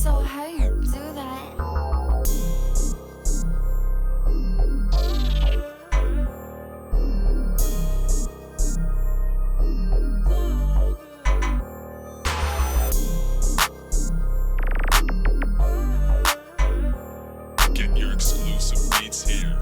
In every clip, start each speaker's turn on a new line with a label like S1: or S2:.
S1: So how you do that?
S2: Get your exclusive beats here.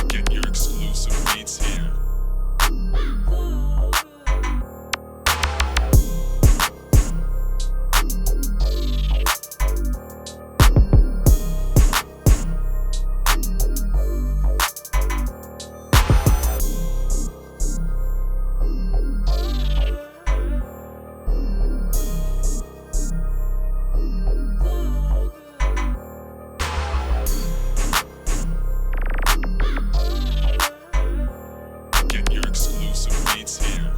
S2: Get your exclusive beats here. Get your exclusive beats here.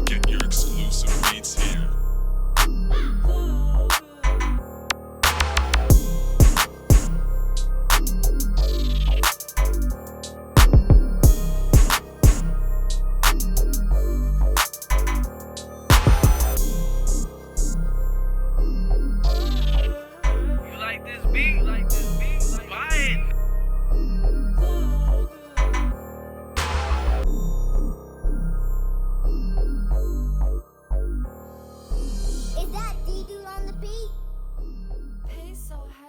S2: Get your exclusive beats here.
S3: You like this beat? Buy it.
S4: Is that D-Dude on the beat?
S1: Peso, how